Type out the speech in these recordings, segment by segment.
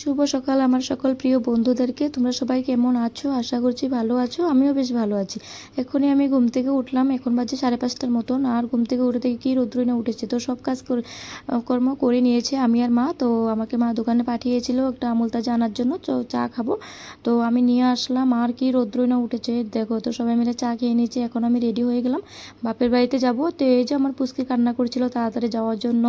শুভ সকাল আমার সকল প্রিয় বন্ধুদেরকে। তোমরা সবাই কেমন আছো? আশা করছি ভালো আছো। আমিও বেশ ভালো আছি। এখনই আমি ঘুম থেকে উঠলাম। এখন বাজে 5:30টার মতন। আর ঘুম থেকে উঠে দেখি কি রৌদ্র না উঠেছে। তো সব কাজ কর্ম করে নিয়েছে আমি আর মা। তো আমাকে মা দোকানে পাঠিয়েছিল একটা আমুল তাজা আনার জন্য, চা খাবো। তো আমি নিয়ে আসলাম। আর কি রৌদ্র না উঠেছে দেখো। তো সবাই মিলে চা খেয়ে নিয়েছি। এখন আমি রেডি হয়ে গেলাম, বাপের বাড়িতে যাব। তো এই যে আমার পুচকি কান্না করছিল তাড়াতাড়ি যাওয়ার জন্য।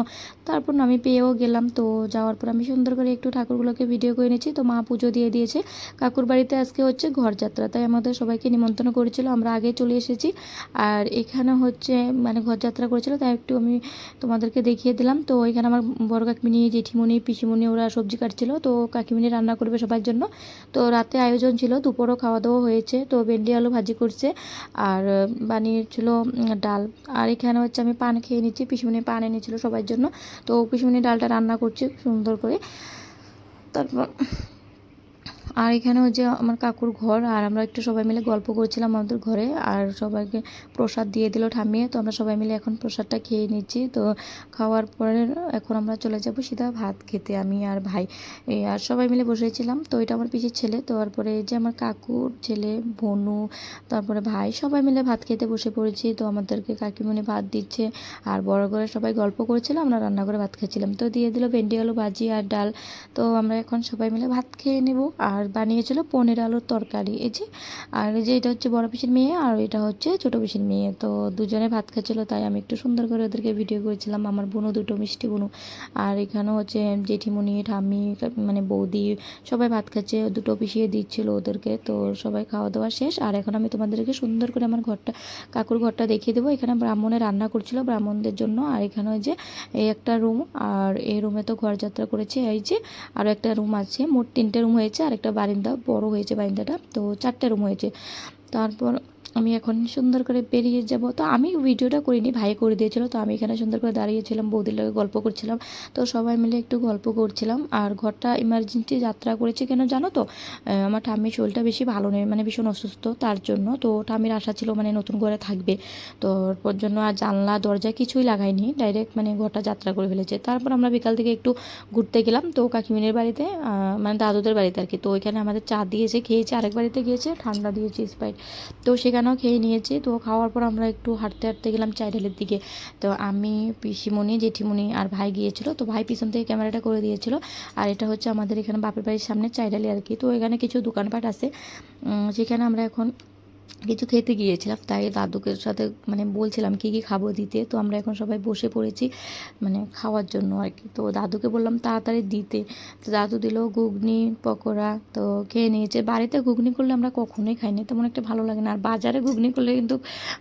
তারপর আমি পেয়েও গেলাম। তো যাওয়ার পর আমি সুন্দর করে একটু ঠাকুরগুলোকে ভিডিও করে নিয়েছি। তো মা পুজো দিয়ে দিয়েছে। কাকুর বাড়িতে আজকে হচ্ছে ঘরযাত্রা, তাই আমাদের সবাইকে নিমন্ত্রণ করেছিল। আমরা আগে চলে এসেছি। আর এখানে হচ্ছে মানে ঘরযাত্রা করেছিল, তাই একটু আমি তোমাদেরকে দেখিয়ে দিলাম। তো এখানে আমার বড় কাকিমণি, জেঠিমণি, পিসিমণি ওরা সবজি কাটছিল। তো কাকিমণি রান্না করবে সবার জন্য। তো রাতে আয়োজন ছিল, দুপুরও খাওয়া দাওয়া হয়েছে। তো ভেন্ডি আলু ভাজি করছে আর বানিয়েছিল ডাল। আর এখানে হচ্ছে আমি পান খেয়ে নিচ্ছি। পিসিমণি পান এনেছিল সবার জন্য। তো পিসিমণি ডালটা রান্না করছে সুন্দর করে। তারপর আর এখানে হচ্ছে আমার কাকুর ঘর। আর আমরা একটু সবাই মিলে গল্প করছিলাম আমাদের ঘরে। আর সবাইকে প্রসাদ দিয়ে দিল ঠামিয়ে। তো আমরা সবাই মিলে এখন প্রসাদটা খেয়ে নিচ্ছি। তো খাওয়ার পরে এখন আমরা চলে যাব সিধা ভাত খেতে, আমি আর ভাই। আর সবাই মিলে বসেছিলাম। তো এটা আমার পিসির ছেলে। তো তারপরে এই যে আমার কাকুর ছেলে, বনু, তারপরে ভাই, সবাই মিলে ভাত খেতে বসে পড়েছি। তো আমাদেরকে কাকিমণি ভাত দিচ্ছে। আর বড় করে সবাই গল্প করেছিলাম, আমরা রান্না করে ভাত খেয়েছিলাম। তো দিয়ে দিল ভেন্ডি আলু ভাজি আর ডাল। তো আমরা এখন সবাই মিলে ভাত খেয়ে নেব। আর বানিয়েছিল পনির আলুর তরকারি এই যে। আর এই যে এটা হচ্ছে বড় পিসির মেয়ে আর এটা হচ্ছে ছোটো পিসির মেয়ে। তো দুজনে ভাত খাচ্ছিলো, তাই আমি একটু সুন্দর করে ওদেরকে ভিডিও করেছিলাম। আমার বোনও দুটো, মিষ্টি বোনও। আর এখানেও হচ্ছে জেঠিমণি, ঠাম্মি, মানে বৌদি সবাই ভাত খাচ্ছে। দুটো পিষিয়ে দিচ্ছিল ওদেরকে। তো সবাই খাওয়া দাওয়া শেষ। আর এখন আমি তোমাদেরকে সুন্দর করে আমার ঘরটা, কাকুর ঘরটা দেখিয়ে দেবো। এখানে ব্রাহ্মণে রান্না করছিল ব্রাহ্মণদের জন্য। আর এখানে ওই যে এই একটা রুম, আর এই রুমে তো ঘরযাত্রা করেছে। এই যে আরও একটা রুম আছে, মোট 3টে রুম হয়েছে। আর একটা বারিন্দা, বড় হয়েছে বারিন্দাটা। তো 4টে রুম হয়েছে। তারপর আমি এখন সুন্দর করে বেরিয়ে যাব। তো আমি ভিডিওটা করিনি, ভাই করে দিয়েছিল। তো আমি এখানে সুন্দর করে দাঁড়িয়েছিলাম, বৌদির লগে গল্প করছিলাম। তো সবাই মিলে একটু গল্প করছিলাম। আর ঘরটা ইমার্জেন্সি যাত্রা করেছে কেন জানো তো? আমার ঠাম্মির শরীরটা বেশি ভালো নেই, মানে ভীষণ অসুস্থ, তার জন্য। তো ঠাম্মির আশা ছিল মানে নতুন ঘরে থাকবে। তো ওর জন্য আর জানলা দরজা কিছুই লাগাইনি, ডাইরেক্ট মানে ঘরটা যাত্রা করে ফেলেছে। তারপর আমরা বিকাল থেকে একটু ঘুরতে গেলাম। তো কাকিমিনের বাড়িতে, মানে দাদুদের বাড়িতে আর কি। তো ওইখানে আমাদের চা দিয়েছে, খেয়েছে। আরেক বাড়িতে গিয়েছে, ঠান্ডা দিয়েছে স্প্রাইট। তো সেখানেও খেয়ে নিয়েছি। তো খাওয়ার পর আমরা একটু হাঁটতে হাঁটতে গেলাম চাইডালের দিকে। তো আমি, পিসিমণি, জেঠিমণি আর ভাই গিয়েছিল। তো ভাই পিছন থেকে ক্যামেরাটা করে দিয়েছিল। আর এটা হচ্ছে আমাদের এখানে বাপের বাড়ির সামনে চাইডালি আর কি। তো এখানে কিছু দোকানপাট আছে, সেখানে আমরা এখন কিছু খেতে গিয়েছিলাম। তাই দাদুকে সাথে মানে বলছিলাম কী কী খাবো দিতে। তো আমরা এখন সবাই বসে পড়েছি মানে খাওয়ার জন্য আর কি। তো দাদুকে বললাম তাড়াতাড়ি দিতে। তো দাদু দিল ঘুগনি, পকোড়া। তো খেয়ে নিয়েছে। বাড়িতে ঘুগনি করলে আমরা কখনোই খাইনি, তেমন একটা ভালো লাগে না। আর বাজারে ঘুগনি করলে কিন্তু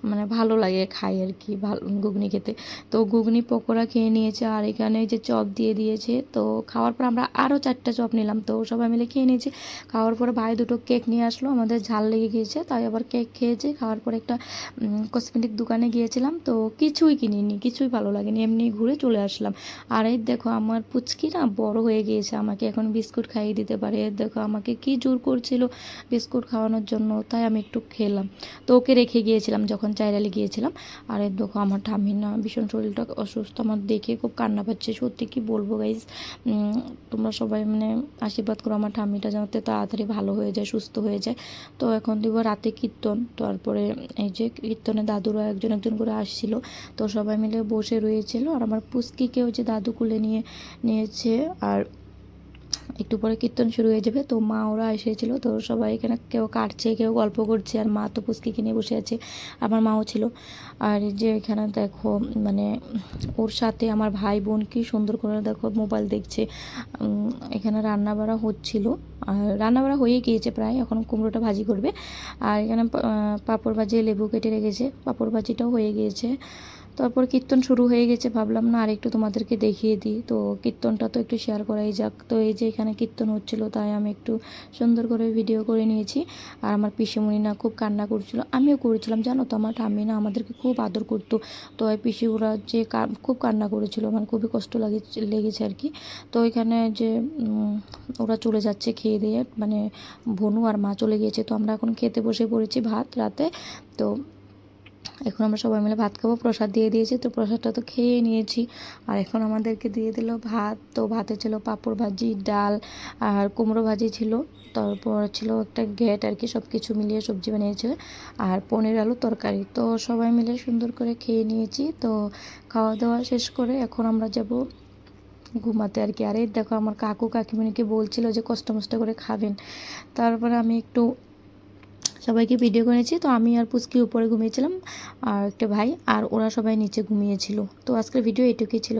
মানে ভালো লাগে, খাই আর কি ভালো ঘুগনি খেতে। তো ঘুগনি, পকোড়া খেয়ে নিয়েছে। আর এখানে যে চপ দিয়ে দিয়েছে। তো খাওয়ার পর আমরা আরও 4টা চপ নিলাম। তো সবাই মিলে খেয়ে নিয়েছি। খাওয়ার পরে ভাই দুটো কেক নিয়ে আসলো, আমাদের ঝাল লেগে গিয়েছে তাই আবার কেক খেয়েছি। খাওয়ার পরে একটা কসমেটিক দোকানে গিয়েছিলাম। তো কিছুই কিনিনি, কিছুই ভালো লাগেনি, এমনি ঘুরে চলে আসলাম। আর এই দেখো আমার পুচকি না বড় হয়ে গিয়েছে, আমাকে এখন বিস্কুট খাইয়ে দিতে পারে। দেখো আমাকে কি জোর করছিল বিস্কুট খাওয়ানোর জন্য, তাই আমি একটু খেলাম। তো ওকে রেখে গিয়েছিলাম যখন চাইরালে গিয়েছিলাম। আর এই দেখো আমার ঠাম্মির না ভীষণ শরীরটা অসুস্থ, আমার দেখে খুব কান্না পাচ্ছে। সত্যি কি বলবো গাইজ, তোমরা সবাই মানে আশীর্বাদ করো আমার ঠাম্মিটা যাতে তাড়াতাড়ি ভালো হয়ে যায়, সুস্থ হয়ে যায়। তো এখন দিব রাতে কীর্তন। তারপরে এই যে কীর্তনে দাদুরা একজন একজন করে আসছিল। তো সবাই মিলে বসে রয়েছিল। আর আমার পুস্কিকেও যে দাদু কুলে নিয়েছে। আর একটু পরে কীর্তন শুরু হয়ে যাবে। তো মা ওরা এসেছিলো। তো সবাই এখানে কেউ কাটছে, কেউ গল্প করছে। আর মা তো পুস্কিকে নিয়ে বসে আছে, আমার মাও ছিল। আর যে এখানে দেখো মানে ওর সাথে আমার ভাই বোন কি সুন্দর করে দেখো মোবাইল দেখছে। এখানে রান্না বাড়া হচ্ছিল। আর রান্না বাড়া হয়ে গিয়েছে প্রায়, এখন কুমড়োটা ভাজি করবে। আর এখানে পাঁপড় ভাজি, লেবু কেটে রেখেছে, পাঁপড় ভাজিটাও হয়ে গিয়েছে। তারপর কীর্তন শুরু হয়ে গেছে, ভাবলাম না আর একটু তোমাদেরকে দেখিয়ে দিই। তো কীর্তনটা তো একটু শেয়ার করাই যাক। তো এই যে এখানে কীর্তন হচ্ছিলো, তাই আমি একটু সুন্দর করে ভিডিও করে নিয়েছি। আর আমার পিসিমণি না খুব কান্না করছিল, আমিও করেছিলাম জানো তো। আমার ঠাম্মি না আমাদেরকে খুব আদর করতো। তো এই পিসি ওরা যে খুব কান্না করেছিল, মানে খুবই কষ্ট লেগেছে আর কি। তো এখানে যে ওরা চলে যাচ্ছে খেয়ে দিয়ে, মানে ভনু আর মা চলে গিয়েছে। তো আমরা এখন খেতে বসে পড়েছি ভাত রাতে। তো এখন আমরা সবাই মিলে ভাত খাবো, প্রসাদ দিয়ে দিয়েছে, তো প্রসাদটা তো খেয়ে নিয়েছি। আর এখন আমাদেরকে দিয়ে দিল ভাত, তো ভাতে ছিল পাঁপড় ভাজি, ডাল আর কুমড়ো ভাজি ছিল, তারপর ছিল একটা ঘ্যাট আর কি, সব কিছু মিলিয়ে সবজি বানিয়েছে, আর পনির আলু তরকারি। তো সবাই মিলে সুন্দর করে খেয়ে নিয়েছি। তো খাওয়া দাওয়া শেষ করে এখন আমরা যাব ঘুমাতে আর কি। আর এই দেখো আমার কাকু কাকিমণিকে বলছিল যে কষ্ট মষ্ট করে খাবেন, তারপরে আমি একটু সবাইকে ভিডিও করেছি। তো আমি আর পুচকি উপরে ঘুমিয়েছিলাম, আর একটা ভাই, আর ওরা সবাই নিচে ঘুমিয়েছিল। তো আজকের ভিডিও এটুকুই ছিল।